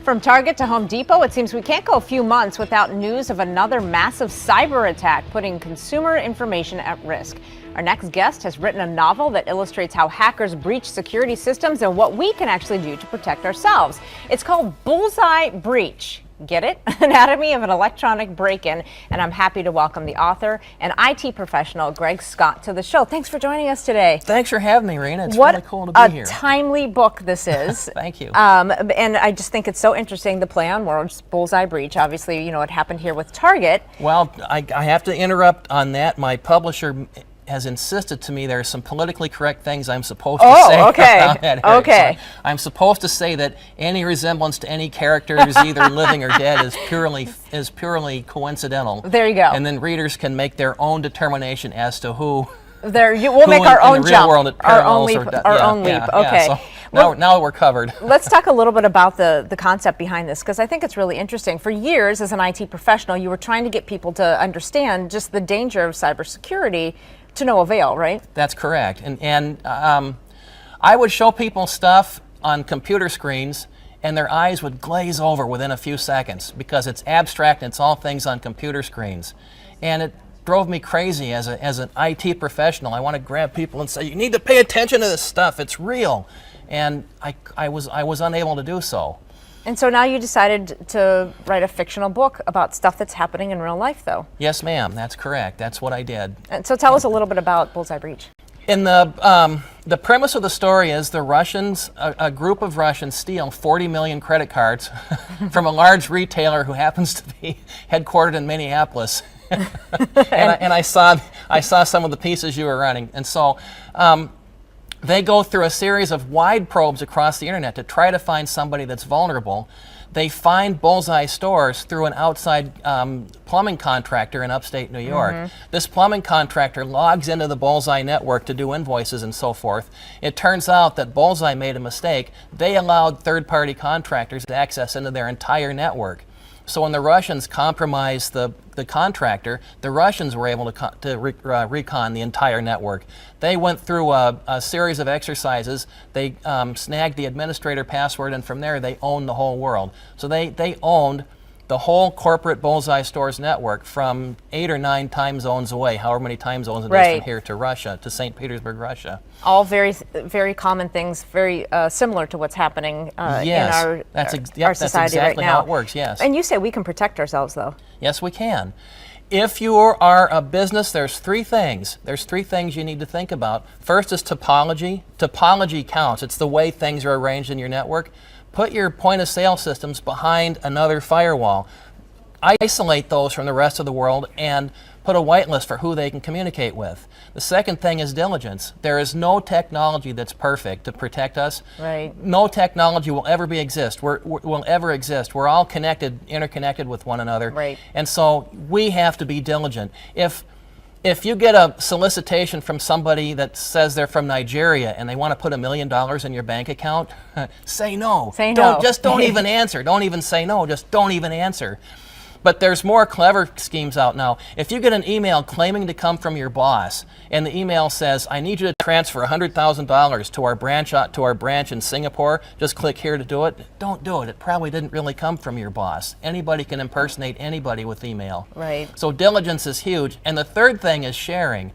From Target to Home Depot, it seems we can't go a few months without news of another massive cyber attack putting consumer information at risk. Our next guest has written a novel that illustrates how hackers breach security systems and what we can actually do to protect ourselves. It's called Bullseye Breach. Get it? Anatomy of an Electronic Break-In. And I'm happy to welcome the author and IT professional, Gregg Scott, to the show. Thanks for joining us today. Thanks for having me, Rena. It's really cool to be here. What a timely book this is. Thank you. And I just think it's so interesting, the play on words, Bullseye Breach. Obviously, you know, it happened here with Target. Well, I have to interrupt on that. My publisher has insisted to me there are some politically correct things I'm supposed to say. Okay. So I'm supposed to say that any resemblance to any characters, either living or dead, is purely coincidental. There you go. And then readers can make their own determination as to who. We'll make our own jump, our own leap. Okay. So now we're covered. Let's talk a little bit about the concept behind this, because I think it's really interesting. For years, as an IT professional, you were trying to get people to understand just the danger of cybersecurity, to no avail, right? That's correct. And I would show people stuff on computer screens and their eyes would glaze over within a few seconds because it's abstract and it's all things on computer screens. And it drove me crazy as an IT professional. I want to grab people and say, you need to pay attention to this stuff, it's real. And I was unable to do so. And so now you decided to write a fictional book about stuff that's happening in real life, though. Yes, ma'am, that's correct. That's what I did. And so tell us a little bit about Bullseye Breach. In the premise of the story is the Russians, a group of Russians steal 40 million credit cards from a large retailer who happens to be headquartered in Minneapolis. and I saw some of the pieces you were running. And so they go through a series of wide probes across the internet to try to find somebody that's vulnerable. They find Bullseye stores through an outside plumbing contractor in upstate New York. This plumbing contractor logs into the Bullseye network to do invoices and so forth. It turns out that Bullseye made a mistake. They allowed third-party contractors to access into their entire network. So when the Russians compromised the contractor, the Russians were able to recon the entire network. They went through a series of exercises. They snagged the administrator password, and from there they owned the whole world. So they owned the whole corporate Bullseye stores network from 8 or 9 time zones away, however many time zones it is from here to Russia, to St. Petersburg, Russia. All very, very common things, very similar to what's happening in our society that's exactly right now. How it works, yes. And you say we can protect ourselves, though. Yes, we can. If you are a business, there's three things. There's three things you need to think about. First is topology. Topology counts. It's the way things are arranged in your network. Put your point of sale systems behind another firewall. Isolate those from the rest of the world and put a whitelist for who they can communicate with. The second thing is diligence. There is no technology that's perfect to protect us. Right. No technology will ever exist. We're all connected, interconnected with one another. Right. And so we have to be diligent. If you get a solicitation from somebody that says they're from Nigeria and they want to put $1 million in your bank account, say no. Say no. Just don't even answer. Don't even say no. Just don't even answer. But there's more clever schemes out now. If you get an email claiming to come from your boss, and the email says, "I need you to transfer $100,000 to our branch in Singapore. Just click here to do it." Don't do it. It probably didn't really come from your boss. Anybody can impersonate anybody with email. Right. So diligence is huge. And the third thing is sharing.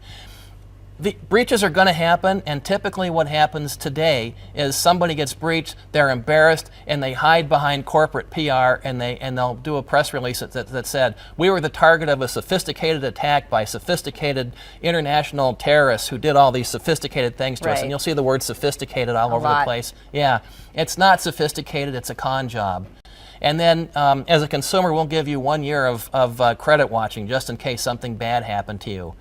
The breaches are going to happen, and typically what happens today is somebody gets breached, they're embarrassed, and they hide behind corporate PR, and they'll do a press release that said, "We were the target of a sophisticated attack by sophisticated international terrorists who did all these sophisticated things to us." And you'll see the word sophisticated all over the place. Yeah, it's not sophisticated, it's a con job. And then as a consumer, we'll give you 1 year of credit watching just in case something bad happened to you.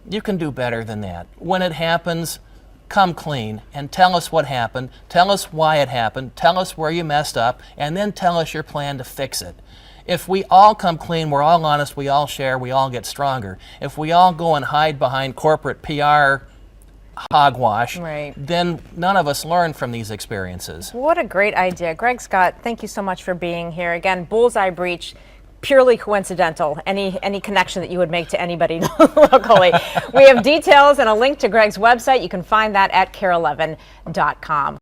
You can do better than that. When it happens, come clean and tell us what happened, tell us why it happened, tell us where you messed up, and then tell us your plan to fix it. If we all come clean, we're all honest, we all share, we all get stronger. If we all go and hide behind corporate PR hogwash, then none of us learn from these experiences. What a great idea. Gregg Scott, thank you so much for being here. Again, Bullseye Breach, purely coincidental, any connection that you would make to anybody locally. We have details and a link to Gregg's website. You can find that at KARE11.com.